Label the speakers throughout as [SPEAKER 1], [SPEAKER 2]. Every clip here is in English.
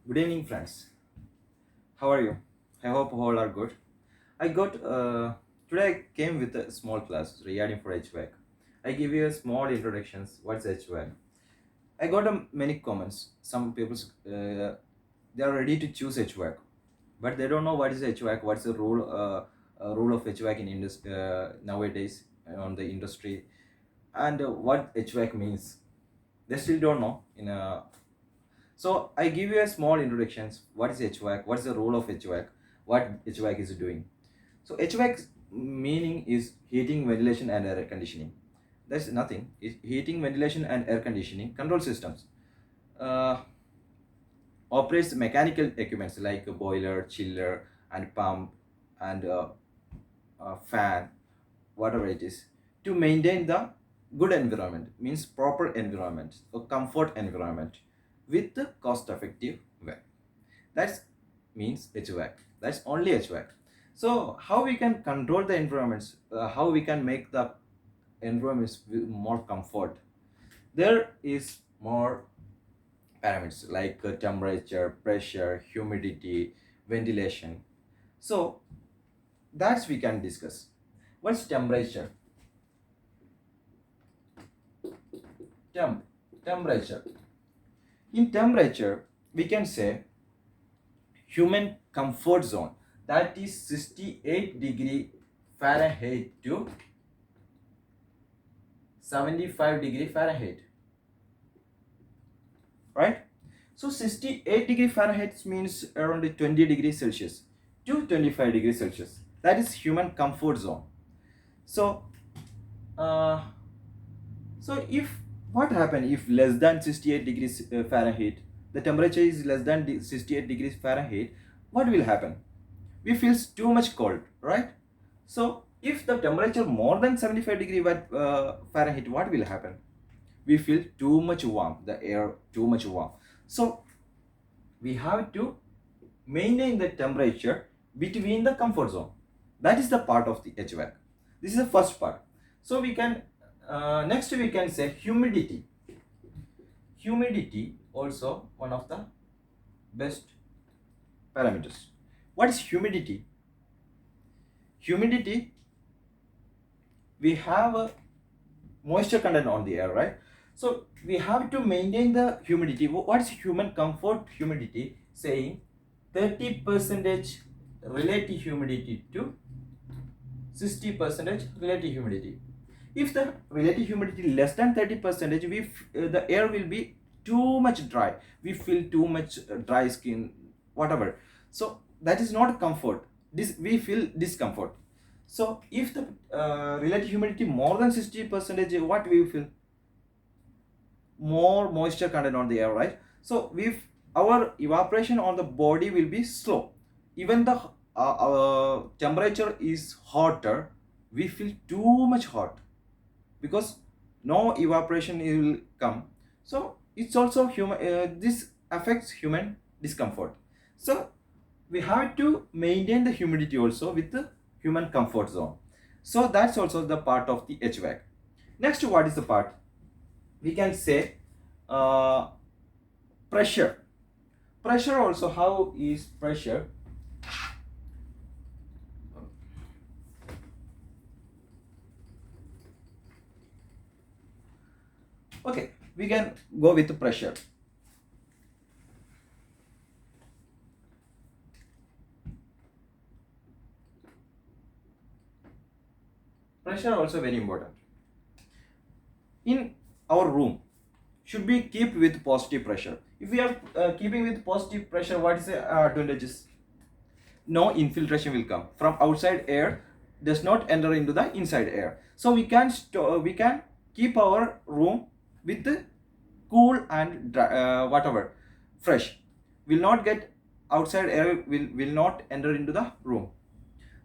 [SPEAKER 1] Good evening, friends. How are you? I hope all are good. I got today I came with a small class regarding for HVAC. I give you a small introductions. What's HVAC? I got many comments. Some people they are ready to choose HVAC, but they don't know what is HVAC. What's the rule of HVAC in nowadays on the industry, and what HVAC means. They still don't know in a. So I give you a small introductions. What is HVAC? What is the role of HVAC? What HVAC is doing? So HVAC meaning is heating, ventilation, and air conditioning. That's nothing. It's heating, ventilation, and air conditioning control systems. Uh, Operates mechanical equipments like a boiler, chiller, and pump, and fan, whatever it is, to maintain the good environment. Means proper environment, a comfort environment, with the cost effective way. That means HVAC. That's only HVAC. So how we can control the environments, how we can make the environments with more comfort? There is more parameters like temperature, pressure, humidity, ventilation. So that's we can discuss. What's temperature? Temperature. In temperature, we can say human comfort zone, that is 68 degree Fahrenheit to 75 degree Fahrenheit, right? So 68 degree Fahrenheit means around 20 degrees Celsius to 25 degrees Celsius. That is human comfort zone. So, uh, so if what happen if less than 68 degrees Fahrenheit, the temperature is less than 68 degrees Fahrenheit, what will happen? We feel too much cold, right? So if the temperature more than 75 degree Fahrenheit, what will happen? We feel too much warm, the air too much warm. So we have to maintain the temperature between the comfort zone. That is the part of the HVAC. This is the first part. So we can next we can say humidity. Humidity also one of the best parameters. What is humidity? Humidity, we have a moisture content on the air, right? So we have to maintain the humidity. What's human comfort humidity? Saying 30 percentage relative humidity to 60 percentage relative humidity. If the relative humidity less than 30 percentage, the air will be too much dry. We feel too much dry skin, whatever. So that is not comfort. This we feel discomfort. So if the relative humidity more than 60 percentage, what we feel? More moisture content on the air, right? So our evaporation on the body will be slow. Even the our temperature is hotter, we feel too much hot because no evaporation will come. So it's also human. This affects human discomfort. So we have to maintain the humidity also with the human comfort zone. So that's also the part of the HVAC. Next, what is the part? We can say uh, pressure. Pressure also, how is pressure? Okay, we can go with the pressure. Pressure also very important. In our room, should be keep with positive pressure. If we are keeping with positive pressure, what is the advantages? No infiltration will come from outside air, does not enter into the inside air. So we can keep our room with the cool and dry, whatever fresh, will not get outside air, will not enter into the room.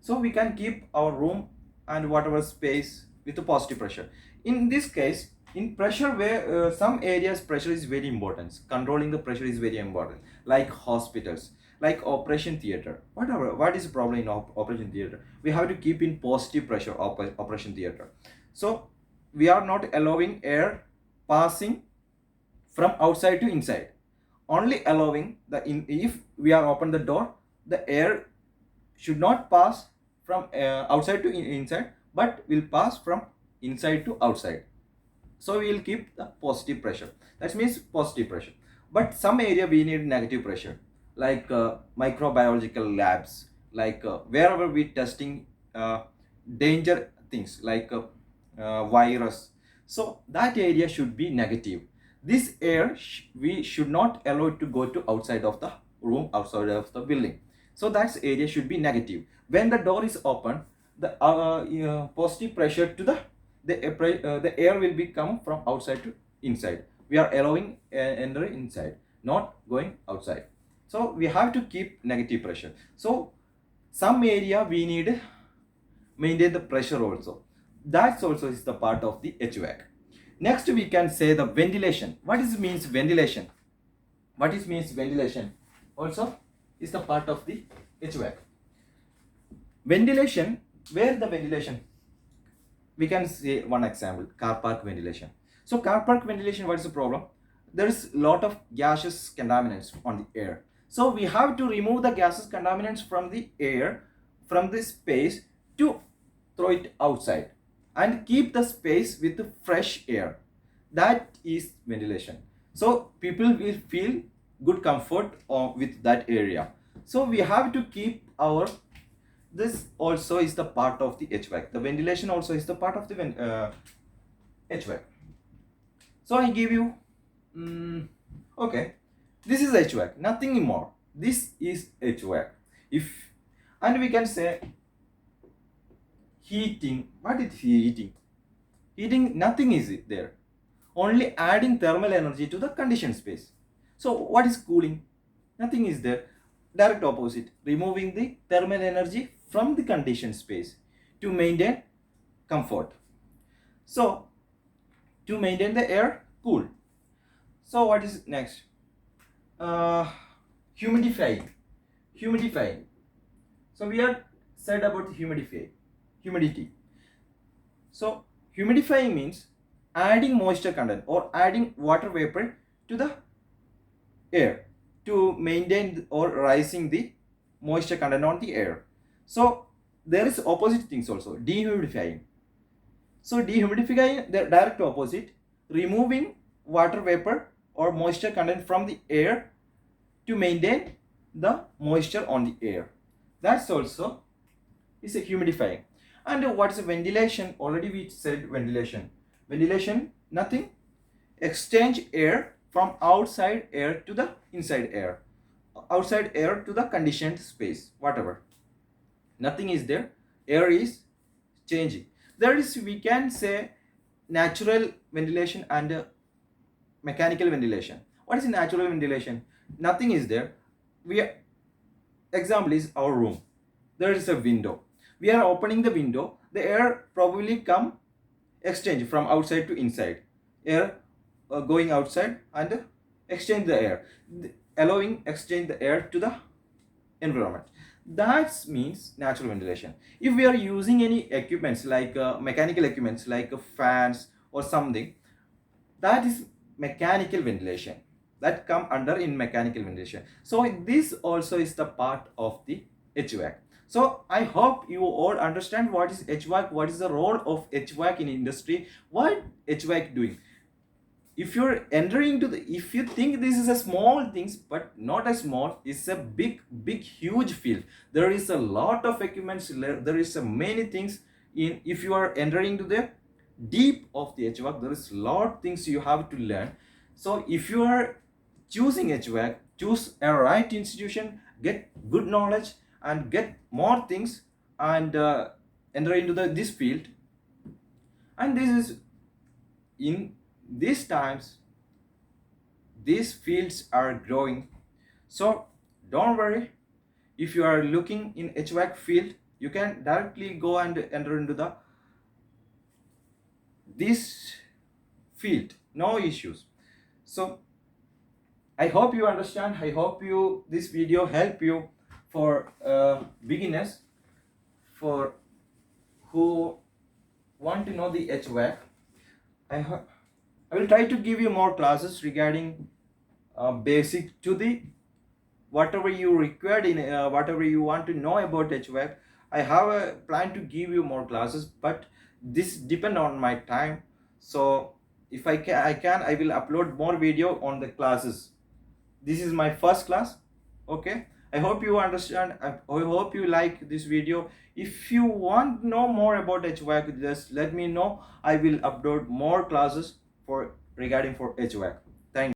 [SPEAKER 1] So we can keep our room and whatever space with a positive pressure. In this case, in pressure where some areas pressure is very important, controlling the pressure is very important, like hospitals, like operation theater, whatever. What is the problem in operation theater? We have to keep in positive pressure operation theater. So we are not allowing air passing from outside to inside. only allowing if we are open the door, the air should not pass from outside to inside, but will pass from inside to outside. So we will keep the positive pressure. That means positive pressure. But some area we need negative pressure, like microbiological labs, like wherever we testing danger things like virus. So that area should be negative. This air we should not allow it to go to outside of the room, outside of the building. So that area should be negative. When the door is open, the positive pressure to the air will be come from outside to inside. We are allowing entering inside, not going outside. So we have to keep negative pressure. So some area we need maintain the pressure also. That also is the part of the HVAC. Next we can say the ventilation. What is means ventilation? What is means ventilation also is the part of the HVAC. Ventilation, where the ventilation? We can say one example, car park ventilation. So car park ventilation, what is the problem? There is lot of gaseous contaminants on the air. So we have to remove the gaseous contaminants from the air, from the space, to throw it outside and keep the space with the fresh air. That is ventilation. So people will feel good comfort with that area. So we have to keep our, this also is the part of the HVAC. The ventilation also is the part of the HVAC. So I give you okay, this is HVAC, nothing more. This is HVAC. If, and we can say heating. What is heating? Heating, nothing is there, only adding thermal energy to the conditioned space. So what is cooling? Nothing is there, direct opposite, removing the thermal energy from the conditioned space to maintain comfort. So to maintain the air cool. So what is next? Humidifying. Humidifying. So we are said about humidity. So humidifying means adding moisture content or adding water vapor to the air to maintain or rising the moisture content on the air. So there is opposite things also, dehumidifying. So dehumidifying, the direct opposite, removing water vapor or moisture content from the air to maintain the moisture on the air. That's also is a humidifying. And what is a ventilation? Already we said ventilation. Ventilation, nothing, exchange air from outside air to the inside air, outside air to the conditioned space, whatever. Nothing is there, air is changing. There is, we can say, natural ventilation and mechanical ventilation. What is natural ventilation? Nothing is there. We are, example is our room. There is a window. We are opening the window. The air probably come exchange from outside to inside. Air going outside and exchange the air, allowing exchange the air to the environment. That means natural ventilation. If we are using any equipments like mechanical equipments like fans or something, that is mechanical ventilation, that come under in mechanical ventilation. So this also is the part of the HVAC. So I hope you all understand what is HVAC, what is the role of HVAC in industry, what HVAC doing. If you're entering into the, if you think this is a small things, but not a small, it's a big huge field. There is a lot of equipments, there is a many things in, if you are entering to the deep of the HVAC, there is a lot things you have to learn. So if you are choosing HVAC, choose a right institution, get good knowledge and get more things and enter into this field. And this is, in these times, these fields are growing. So don't worry, if you are looking in HVAC field, you can directly go and enter into this field, no issues. So I hope you understand. I hope you, this video help you for beginners, for who want to know the HVAC. I will try to give you more classes regarding basic to the whatever you required in whatever you want to know about HVAC. I have a plan to give you more classes, but this depend on my time. So if I will upload more video on the classes. This is my first class. Okay, I hope you understand. I hope you like this video. If you want to know more about HVAC, just let me know. I will upload more classes for regarding for HVAC. Thank you.